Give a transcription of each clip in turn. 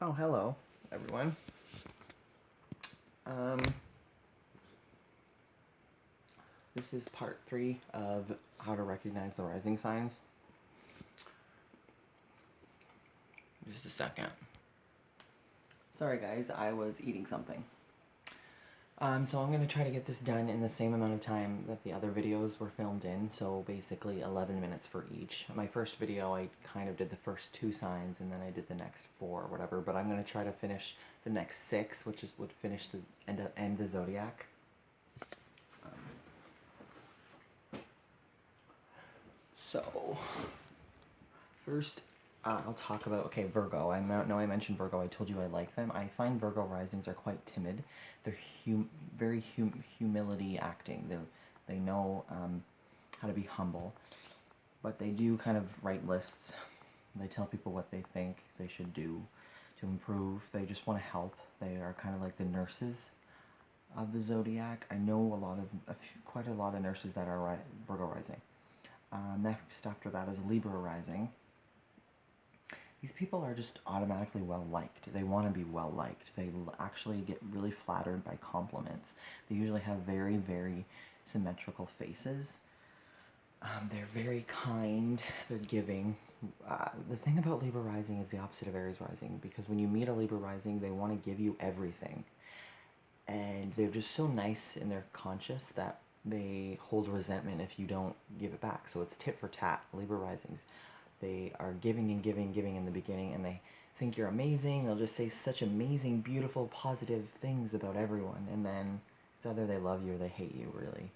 Oh, hello, everyone. Um, this is part 3 of how to recognize the rising signs. Just a second. Sorry, guys, I was eating something. So I'm going to try to get this done in the same amount of time that the other videos were filmed in, so basically 11 minutes for each. My first video, I kind of did the first 2 signs, and then I did the next 4 or whatever, but I'm going to try to finish the next 6, which would finish the end the zodiac. So, first, I'll talk about, okay, Virgo. I know I mentioned Virgo. I told you I like them. I find Virgo risings are quite timid. They're very humility acting. They know how to be humble, but they do kind of write lists. They tell people what they think they should do to improve. They just want to help. They are kind of like the nurses of the zodiac. I know quite a lot of nurses that are Virgo rising. Next after that is Libra rising. These people are just automatically well liked. They want to be well liked. They actually get really flattered by compliments. They usually have very, very symmetrical faces. They're very kind. They're giving. The thing about Libra rising is the opposite of Aries rising, because when you meet a Libra rising, they want to give you everything. And they're just so nice and they're conscious that they hold resentment if you don't give it back. So it's tit for tat. Libra risings, they are giving and giving, giving in the beginning, and they think you're amazing. They'll just say such amazing, beautiful, positive things about everyone, and then it's either they love you or they hate you, really.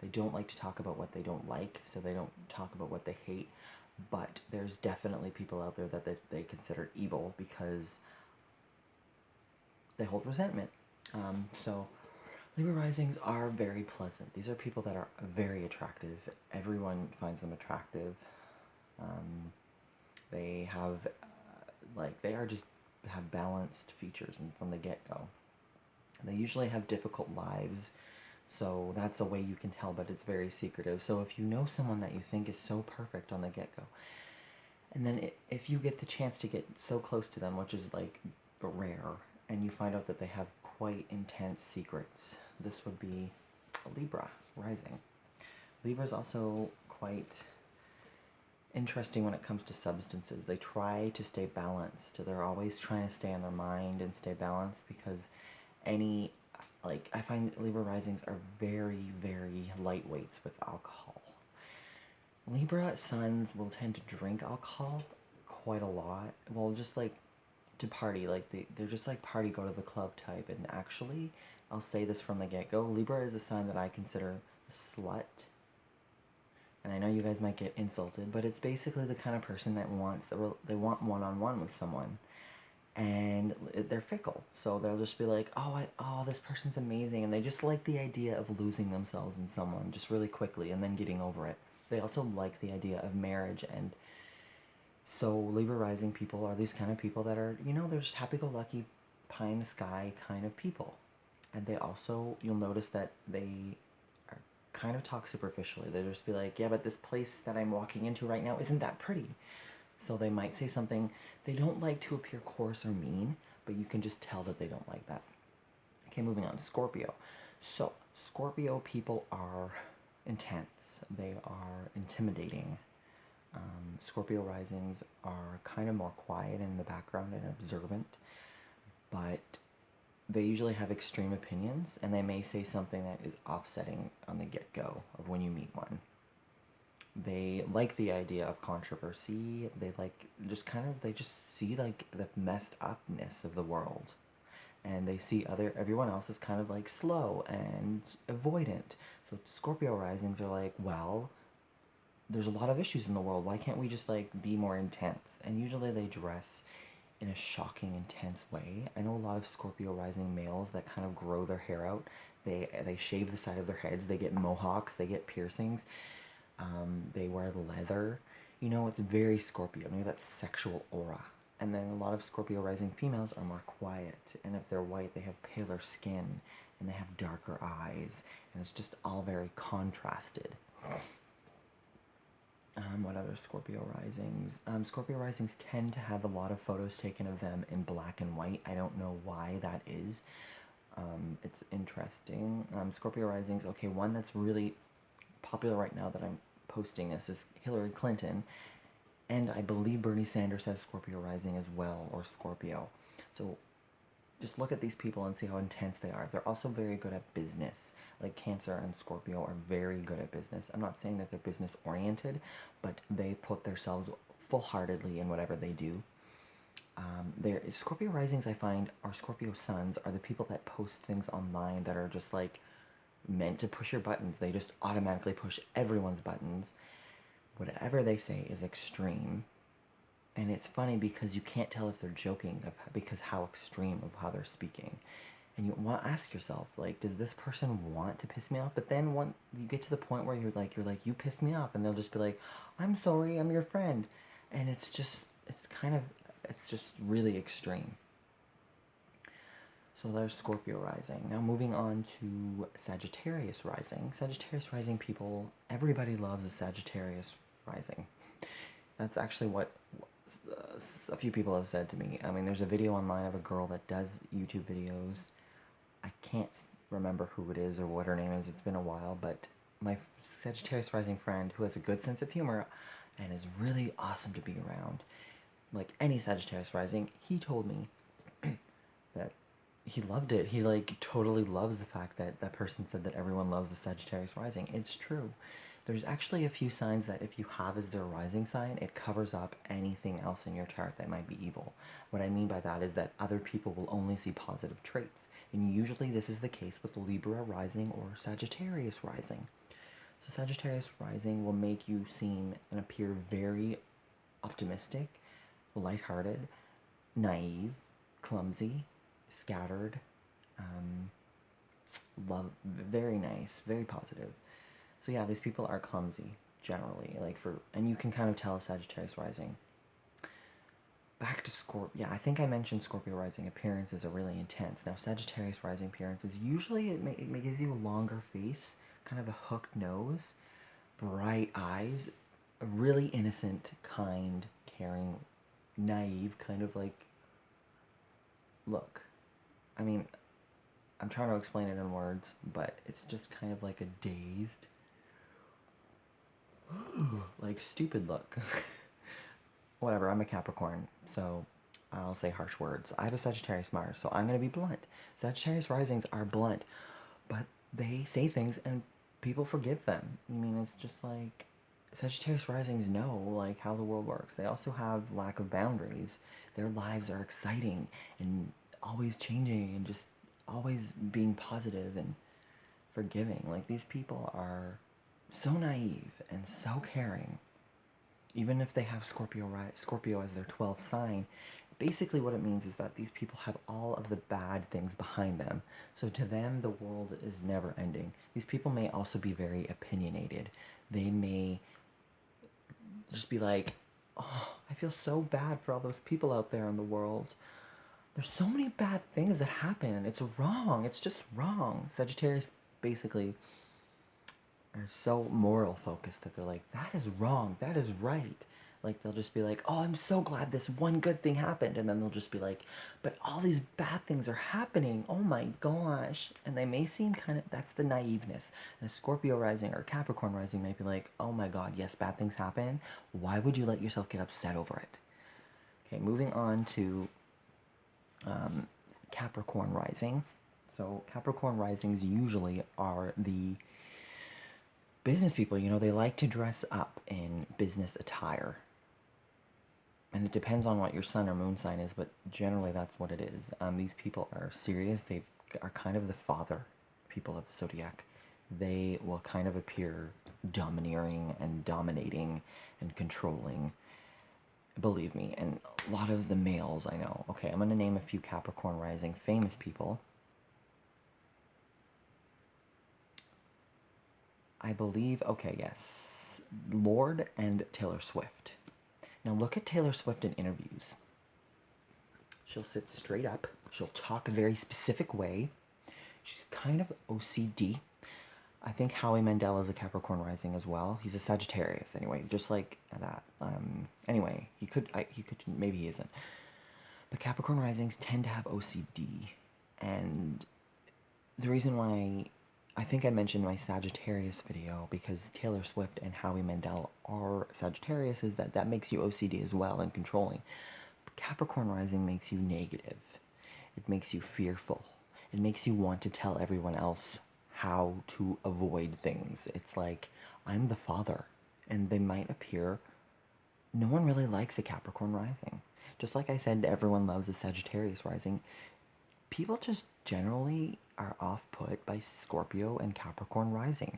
They don't like to talk about what they don't like, so they don't talk about what they hate, but there's definitely people out there that they consider evil because they hold resentment. So Libra risings are very pleasant. These are people that are very attractive. Everyone finds them attractive. They have, they are just have balanced features from the get-go. They usually have difficult lives, so that's a way you can tell, but it's very secretive. So if you know someone that you think is so perfect on the get-go, and then if you get the chance to get so close to them, which is like rare, and you find out that they have quite intense secrets, this would be a Libra rising. Libra is also quite interesting when it comes to substances. They try to stay balanced. They're always trying to stay on their mind and stay balanced, because I find Libra risings are very, very lightweights with alcohol. Libra suns will tend to drink alcohol quite a lot. Well, just like to party, they're just like party, go to the club type. And actually, I'll say this from the get-go, Libra is a sign that I consider a slut. And I know you guys might get insulted, but it's basically the kind of person that they want one-on-one with someone. And they're fickle, so they'll just be like, oh, this person's amazing, and they just like the idea of losing themselves in someone just really quickly and then getting over it. They also like the idea of marriage, and so Libra rising people are these kind of people that are, they're just happy-go-lucky, pie-in-the-sky kind of people. And they also, you'll notice that they are kind of talk superficially. They'll just be like, yeah, but this place that I'm walking into right now isn't that pretty. So they might say something. They don't like to appear coarse or mean, but you can just tell that they don't like that. Okay, moving on. Scorpio. So Scorpio people are intense. They are intimidating. Scorpio risings are kind of more quiet in the background and observant, but they usually have extreme opinions, and they may say something that is offsetting on the get-go of when you meet one. They like the idea of controversy. They just see like the messed upness of the world, and they see everyone else is kind of like slow and avoidant. So Scorpio risings are like, well, there's a lot of issues in the world. Why can't we just like be more intense? And usually they dress in a shocking, intense way. I know a lot of Scorpio rising males that kind of grow their hair out. They shave the side of their heads. They get mohawks. They get piercings. They wear leather. It's very Scorpio. Maybe that sexual aura. And then a lot of Scorpio rising females are more quiet. And if they're white, they have paler skin. And they have darker eyes. And it's just all very contrasted. What other Scorpio risings? Scorpio risings tend to have a lot of photos taken of them in black and white. I don't know why that is. It's interesting. Scorpio risings. Okay, one that's really popular right now that I'm posting this is Hillary Clinton, and I believe Bernie Sanders has Scorpio rising as well, or Scorpio. So just look at these people and see how intense they are. They're also very good at business. Like Cancer and Scorpio are very good at business. I'm not saying that they're business oriented, but they put themselves full-heartedly in whatever they do. Scorpio risings, I find, or Scorpio suns are the people that post things online that are just like meant to push your buttons. They just automatically push everyone's buttons. Whatever they say is extreme. And it's funny because you can't tell if they're joking because how extreme of how they're speaking. And you want to ask yourself, like, does this person want to piss me off? But then when you get to the point where you pissed me off, and they'll just be like, I'm sorry, I'm your friend. And it's just really extreme. So there's Scorpio rising. Now moving on to Sagittarius rising. Sagittarius rising people, everybody loves a Sagittarius rising. That's actually what a few people have said to me. I mean, there's a video online of a girl that does YouTube videos. I can't remember who it is or what her name is. It's been a while, but my Sagittarius rising friend who has a good sense of humor and is really awesome to be around, like any Sagittarius rising, he told me that he loved it. He like totally loves the fact that that person said that everyone loves the Sagittarius rising. It's true. There's actually a few signs that if you have as their rising sign, it covers up anything else in your chart that might be evil. What I mean by that is that other people will only see positive traits. And usually this is the case with Libra rising or Sagittarius rising. So Sagittarius rising will make you seem and appear very optimistic, lighthearted, naive, clumsy, scattered, love, very nice, very positive. So yeah, these people are clumsy generally, and you can kind of tell a Sagittarius rising. Back to Scorpio. Yeah, I think I mentioned Scorpio rising appearances are really intense. Now Sagittarius rising appearances usually it gives you a longer face, kind of a hooked nose, bright eyes, a really innocent, kind, caring, naive kind of like look. I mean, I'm trying to explain it in words, but it's just kind of like a dazed, like stupid look. Whatever, I'm a Capricorn, so I'll say harsh words. I have a Sagittarius Mars, so I'm going to be blunt. Sagittarius risings are blunt, but they say things and people forgive them. I mean, it's just like Sagittarius risings know like how the world works. They also have lack of boundaries. Their lives are exciting and always changing and just always being positive and forgiving. Like these people are so naive and so caring. Even if they have Scorpio as their 12th sign, basically what it means is that these people have all of the bad things behind them. So to them, the world is never ending. These people may also be very opinionated. They may just be like, oh, I feel so bad for all those people out there in the world. There's so many bad things that happen. It's wrong. It's just wrong. Sagittarius basically are so moral focused that they're like, that is wrong. That is right. Like they'll just be like, oh, I'm so glad this one good thing happened. And then they'll just be like, but all these bad things are happening. Oh my gosh. And they may seem kind of, that's the naiveness. And a Scorpio rising or Capricorn rising might be like, oh my God, yes, bad things happen. Why would you let yourself get upset over it? Okay, moving on to Capricorn rising. So Capricorn risings usually are the business people. You know, they like to dress up in business attire. And it depends on what your sun or moon sign is, but generally that's what it is. These people are serious. They are kind of the father people of the zodiac. They will kind of appear domineering and dominating and controlling. Believe me, and a lot of the males I know. Okay, I'm going to name a few Capricorn rising famous people. I believe, okay, yes, Lorde and Taylor Swift. Now look at Taylor Swift in interviews. She'll sit straight up. She'll talk a very specific way. She's kind of OCD. I think Howie Mandel is a Capricorn rising as well. He's a Sagittarius anyway, just like that. Anyway, he could, maybe he isn't. But Capricorn risings tend to have OCD, and the reason why I think I mentioned my Sagittarius video because Taylor Swift and Howie Mandel are Sagittarius is that makes you OCD as well and controlling. But Capricorn rising makes you negative. It makes you fearful. It makes you want to tell everyone else how to avoid things. It's like, I'm the father. And they might appear, no one really likes a Capricorn rising. Just like I said, everyone loves a Sagittarius rising. People just generally are off put by Scorpio and Capricorn rising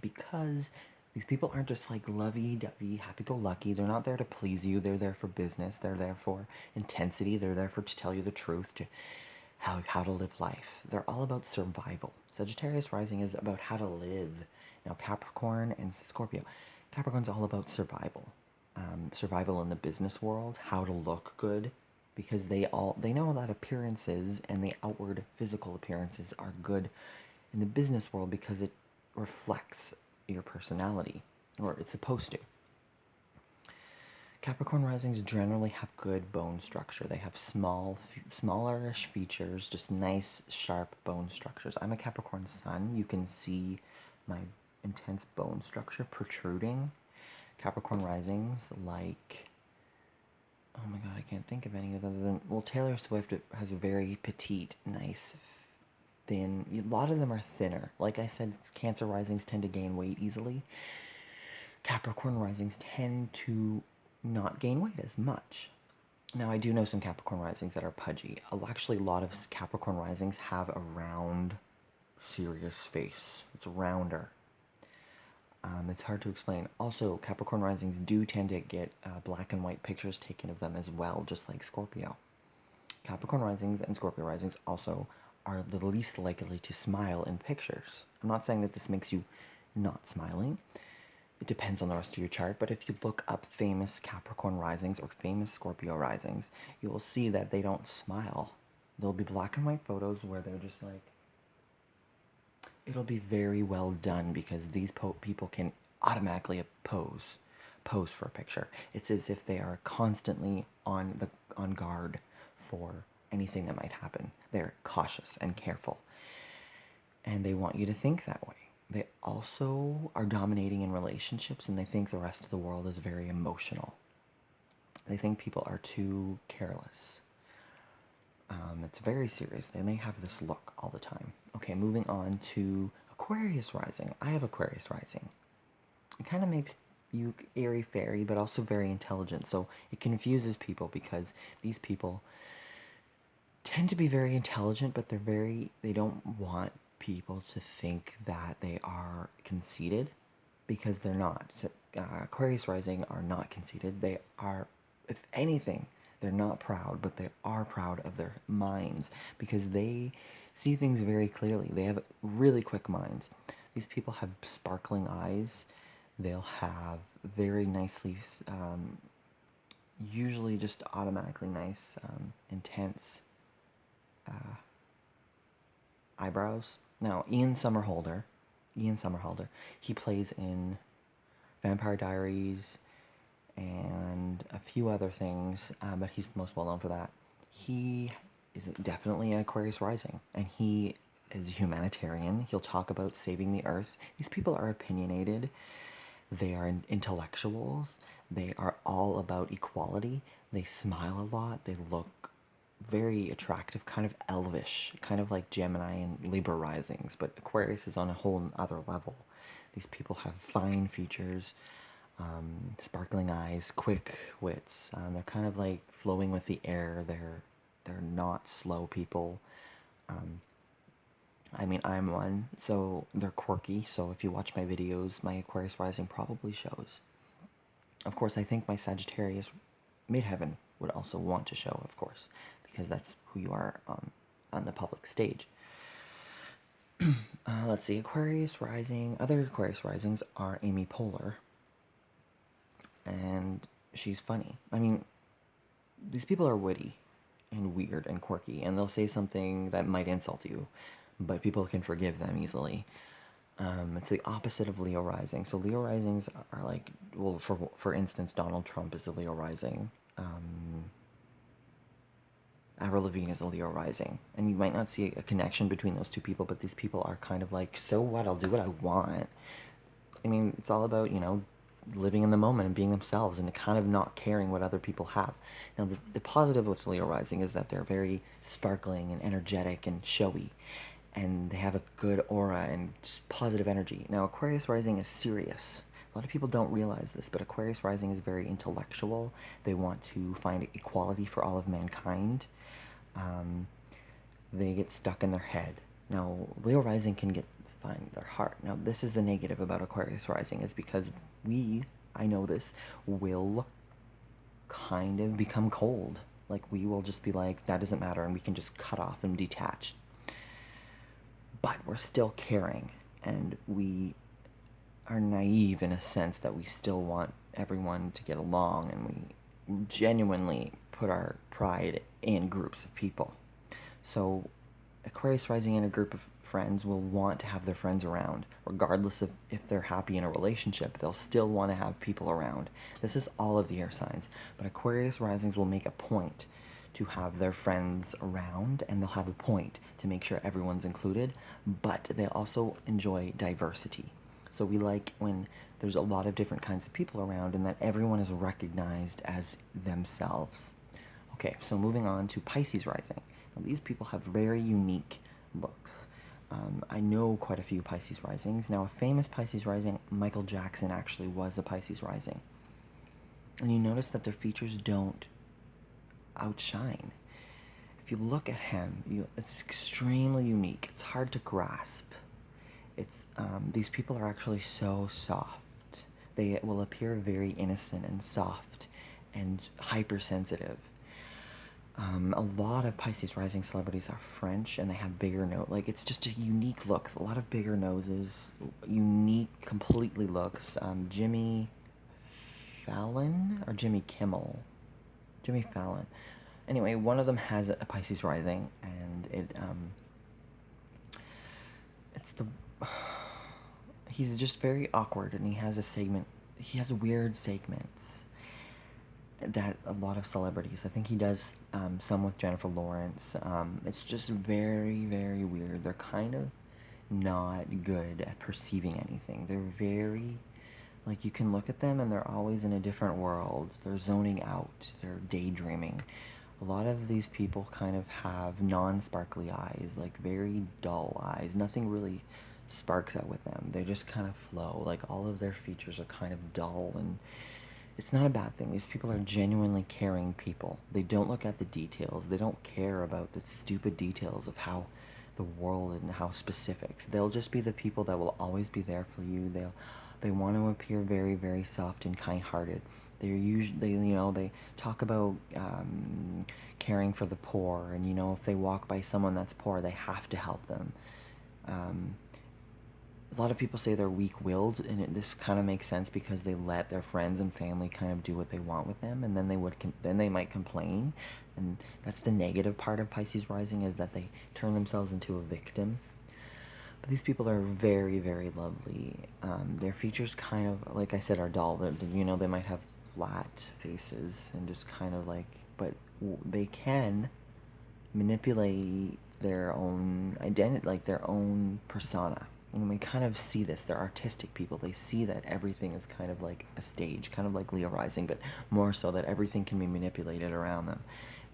because these people aren't just like lovey dovey, happy go lucky. They're not there to please you. They're there for business. They're there for intensity. They're there for to tell you the truth, to how to live life. They're all about survival. Sagittarius rising is about how to live. Now Capricorn and Scorpio. Capricorn's all about survival. Survival in the business world, how to look good, because they know that appearances and the outward physical appearances are good in the business world because it reflects your personality, or it's supposed to. Capricorn risings generally have good bone structure. They have smallerish features, just nice, sharp bone structures. I'm a Capricorn sun. You can see my intense bone structure protruding. Capricorn risings, like, oh my god, I can't think of any other than, well, Taylor Swift has a very petite, nice, thin, a lot of them are thinner. Like I said, Cancer risings tend to gain weight easily. Capricorn risings tend to not gain weight as much. Now, I do know some Capricorn risings that are pudgy. Actually, a lot of Capricorn risings have a round, serious face. It's rounder. It's hard to explain. Also, Capricorn risings do tend to get black and white pictures taken of them as well, just like Scorpio. Capricorn risings and Scorpio risings also are the least likely to smile in pictures. I'm not saying that this makes you not smiling. It depends on the rest of your chart, but if you look up famous Capricorn risings or famous Scorpio risings, you will see that they don't smile. There'll be black and white photos where they're just like, it'll be very well done because these people can automatically pose for a picture. It's as if they are constantly on guard for anything that might happen. They're cautious and careful, and they want you to think that way. They also are dominating in relationships, and they think the rest of the world is very emotional. They think people are too careless. It's very serious. They may have this look all the time. Okay, moving on to Aquarius rising. I have Aquarius rising. It kind of makes you airy-fairy, but also very intelligent. So it confuses people because these people tend to be very intelligent, but they don't want people to think that they are conceited because they're not. Aquarius rising are not conceited. They are, if anything, they're not proud, but they are proud of their minds because they see things very clearly. They have really quick minds. These people have sparkling eyes. They'll have very nicely, usually just automatically nice, intense eyebrows. Now, Ian Somerhalder, he plays in Vampire Diaries and a few other things, but he's most well known for that. He is definitely an Aquarius rising, and he is a humanitarian. He'll talk about saving the earth. These people are opinionated. They are intellectuals. They are all about equality. They smile a lot. They look very attractive, kind of elvish, kind of like Gemini and Libra risings, but Aquarius is on a whole other level. These people have fine features, sparkling eyes, quick wits. They're kind of like flowing with the air. They're not slow people. I mean, I'm one, so they're quirky. So if you watch my videos, my Aquarius rising probably shows. Of course, I think my Sagittarius midheaven would also want to show, of course, because that's who you are on the public stage. Let's see, Aquarius rising. Other Aquarius risings are Amy Poehler, and she's funny. I mean, these people are witty and weird and quirky, and they'll say something that might insult you, but people can forgive them easily. It's the opposite of Leo rising. So Leo risings are like, well, for instance, Donald Trump is a Leo rising. Avril Lavigne is a Leo rising, and you might not see a connection between those two people, but these people are kind of like, so what? I'll do what I want. I mean, it's all about, living in the moment and being themselves and kind of not caring what other people have. Now, the positive with Leo rising is that they're very sparkling and energetic and showy, and they have a good aura and positive energy. Now, Aquarius rising is serious. A lot of people don't realize this, but Aquarius rising is very intellectual. They want to find equality for all of mankind. Um, they get stuck in their head. Now, Leo rising can find their heart. Now, this is the negative about Aquarius rising, is because I know this, will kind of become cold. Like, we will just be like, that doesn't matter, and we can just cut off and detach. But we're still caring, and we are naive in a sense that we still want everyone to get along, and we genuinely put our pride in groups of people. So Aquarius rising in a group of friends will want to have their friends around, regardless of if they're happy in a relationship. They'll still want to have people around. This is all of the air signs, but Aquarius risings will make a point to have their friends around, and they'll have a point to make sure everyone's included, but they also enjoy diversity. So we like when there's a lot of different kinds of people around and that everyone is recognized as themselves. Okay, so moving on to Pisces rising. Now, these people have very unique looks. I know quite a few Pisces risings. Now, a famous Pisces rising, Michael Jackson, actually was a Pisces rising. And you notice that their features don't outshine. If you look at him, it's extremely unique. It's hard to grasp. These people are actually so soft. They will appear very innocent and soft and hypersensitive. A lot of Pisces rising celebrities are French, and they have bigger nose. Like, it's just a unique look. A lot of bigger noses, unique, completely looks. Jimmy Fallon or Jimmy Kimmel? Jimmy Fallon. Anyway, one of them has a Pisces rising, and he's just very awkward, and he has weird segments that a lot of celebrities, I think he does some with Jennifer Lawrence. It's just very, very weird. They're kind of not good at perceiving anything. They're very, like, you can look at them and they're always in a different world. They're zoning out. They're daydreaming. A lot of these people kind of have non-sparkly eyes, like very dull eyes. Nothing really sparks out with them. They just kind of flow. Like, all of their features are kind of dull, and it's not a bad thing. These people are genuinely caring people. They don't look at the details. They don't care about the stupid details of how the world and how specifics. They'll just be the people that will always be there for you. They want to appear very, very soft and kind-hearted. They talk about caring for the poor, and if they walk by someone that's poor, they have to help them. A lot of people say they're weak-willed, and this kind of makes sense because they let their friends and family kind of do what they want with them, and then they might complain, and that's the negative part of Pisces rising, is that they turn themselves into a victim. But these people are very, very lovely. Their features kind of, like I said, are dull. They might have flat faces and just kind of like, but they can manipulate their own identity, like their own persona. And we kind of see this. They're artistic people. They see that everything is kind of like a stage, kind of like Leo rising, but more so that everything can be manipulated around them,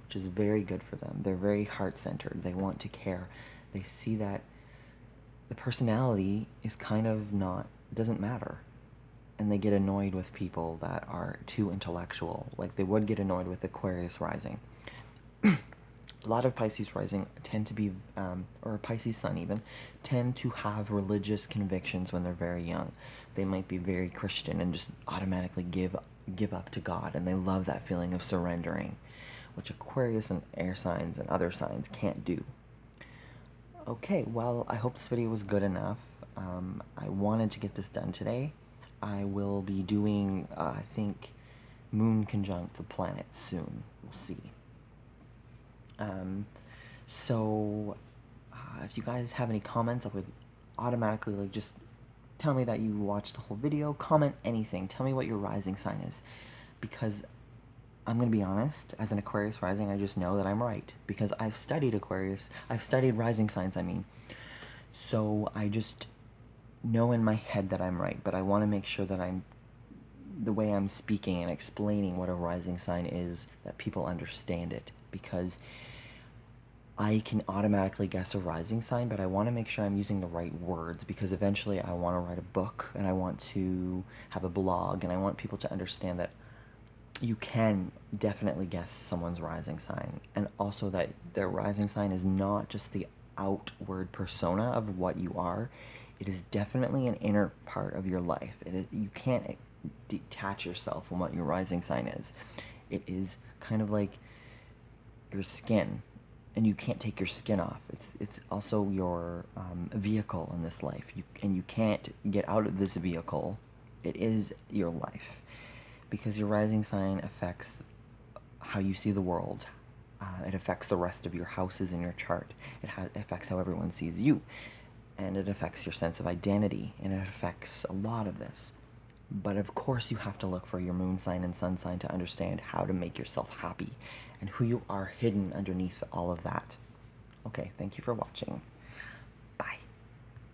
which is very good for them. They're very heart-centered. They want to care. They see that the personality is kind of doesn't matter. And they get annoyed with people that are too intellectual. Like, they would get annoyed with Aquarius rising. A lot of Pisces rising tend to be, or Pisces sun even, tend to have religious convictions when they're very young. They might be very Christian and just automatically give up to God, and they love that feeling of surrendering, which Aquarius and air signs and other signs can't do. Okay, well, I hope this video was good enough. I wanted to get this done today. I will be doing, I think, Moon conjunct the planet soon. We'll see. So if you guys have any comments, I would automatically just Tell me that you watched the whole video. Comment anything. Tell me what your rising sign is. Because I'm going to be honest, as an Aquarius rising, I just know that I'm right. Because I've studied Aquarius. I've studied rising signs, I mean. So I just know in my head that I'm right. But I want to make sure that the way I'm speaking and explaining what a rising sign is, that people understand it. Because I can automatically guess a rising sign, but I want to make sure I'm using the right words, because eventually I want to write a book and I want to have a blog and I want people to understand that you can definitely guess someone's rising sign, and also that their rising sign is not just the outward persona of what you are. It is definitely an inner part of your life. You can't detach yourself from what your rising sign is. It is kind of like your skin, and you can't take your skin off. It's also your vehicle in this life. You can't get out of this vehicle. It is your life, because your rising sign affects how you see the world. It affects the rest of your houses in your chart. It affects how everyone sees you, and it affects your sense of identity, and it affects a lot of this. But of course, you have to look for your moon sign and sun sign to understand how to make yourself happy and who you are hidden underneath all of that. Okay, thank you for watching.